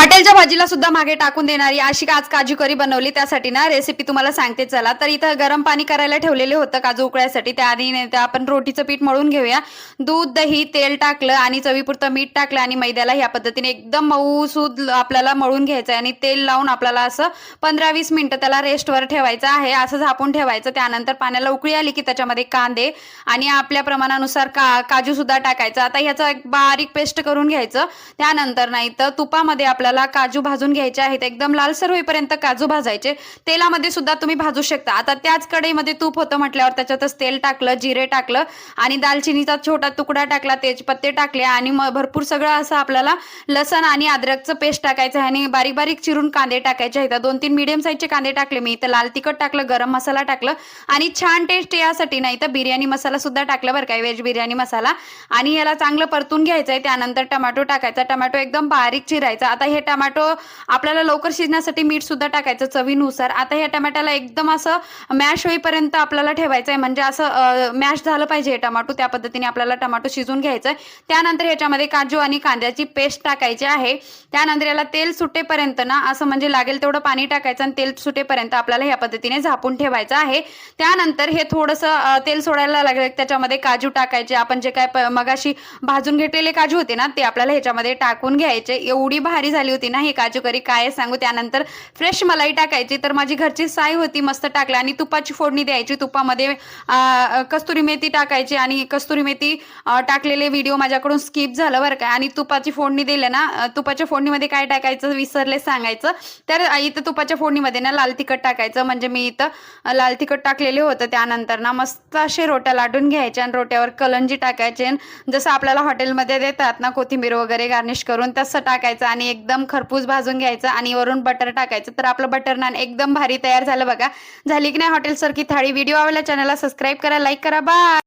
हॉटेलच्या भाजीला सुद्धा मागे टाकून देणारी अशी आज काजू करी बनवली. त्यासाठी ना रेसिपी तुम्हाला सांगते चला. तर इथं गरम पाणी करायला ठेवलेले होतं काजू उकळायसाठी. त्याआधी आपण रोटीचं पीठ मळून घेऊया. दूध, दही, तेल टाकलं आणि चवीपुरतं मीठ टाकलं आणि मैद्याला ह्या पद्धतीने एकदम मऊसूद आपल्याला मळून घ्यायचं आहे आणि तेल लावून आपल्याला असं 15-20 मिनिटं त्याला रेस्टवर ठेवायचं आहे. असं झाकून ठेवायचं. त्यानंतर पाण्याला उकळी आली की त्याच्यामध्ये कांदे आणि आपल्या प्रमाणानुसार काजू सुद्धा टाकायचं. आता ह्याचं एक बारीक पेस्ट करून घ्यायचं. त्यानंतर नाही तर तुपामध्ये आपल्याला काजू भाजून घ्यायचे आहेत. एकदम लालसर होईपर्यंत काजू भाजायचे. तेलामध्ये सुद्धा तुम्ही भाजू शकता. आता त्याच कढईमध्ये तूप होतं म्हटल्यावर त्याच्यातच तेल टाकलं, जिरे टाकलं आणि दालचिनीचा छोटा तुकडा टाकला, तेजपत्ते टाकले आणि भरपूर सगळं असं आपल्याला लसण आणि अद्रकचं पेस्ट टाकायचं आहे आणि बारीक बारीक चिरून कांदे टाकायचे आहेत. 2-3 मीडियम साईजचे कांदे टाकले मी. इथं लाल तिखट टाकलं, गरम मसाला टाकलं आणि छान टेस्ट यासाठी नाही तर बिर्याणी मसाला सुद्धा टाकला बरं काय, व्हेज बिर्याणी मसाला. आणि याला चांगलं परतून घ्यायचं आहे. त्यानंतर टोमॅटो टाकायचा. टोमॅटो एकदम बारीक चिरायचा. आता हे टोमॅटो आपल्याला लवकर शिजण्यासाठी मीठ सुद्धा टाकायचं चवीनुसार. आता ह्या टोमॅटोला एकदम असं मॅश होईपर्यंत आपल्याला ठेवायचं आहे. म्हणजे असं मॅश झालं पाहिजे हे टोमॅटो. त्या पद्धतीने आपल्याला टोमॅटो शिजून घ्यायचं आहे. त्यानंतर ह्याच्यामध्ये काजू आणि कांद्याची पेस्ट टाकायची आहे. त्यानंतर याला तेल सुटेपर्यंत ना असं म्हणजे लागेल तेवढं पाणी टाकायचं आणि तेल सुटेपर्यंत आपल्याला ह्या पद्धतीने झाकून ठेवायचं आहे. त्यानंतर हे थोडंसं तेल सोडायला लागलं त्याच्यामध्ये काजू टाकायचे. आपण जे काय मगाशी भाजून घेतलेले काजू होते ना ते आपल्याला ह्याच्यामध्ये टाकून घ्यायचे. एवढी भारी झाली होती ना ही काजू करी, काय सांगू. त्यानंतर फ्रेश मलाई टाकायची. तर माझी घरची साय होती, मस्त टाकली आणि तुपाची फोडणी द्यायची. तुपामध्ये कस्तुरी मेथी टाकायची आणि कस्तुरी मेथी टाकलेले व्हिडिओ माझ्याकडून स्किप झालं बरं काय. आणि तुपाची फोडणी दिली ना, तुपाच्या फोडणीमध्ये काय टाकायचं विसरले सांगायचं. तर इथं तुपाच्या फोडणीमध्ये ना लाल तिखट टाकायचं. म्हणजे मी इथं लाल तिखट टाकलेले होतं. त्यानंतर ना मस्त असे रोट्या लाटून घ्यायच्या आणि रोट्यावर कलंजी टाकायचे. जसं आपल्याला हॉटेलमध्ये देतात ना कोथिंबीर वगैरे गार्निश करून तसं टाकायचं आणि एकदम खरपूस भाजून घ्यायचं आणि वरून बटर टाकायचं. तर आपलं बटर नान एकदम भारी तयार झालं बघा. झाली की नाही हॉटेल सारखी थाळी. व्हिडिओ आवडला चॅनलला सबस्क्राईब करा, लाईक करा. बाय.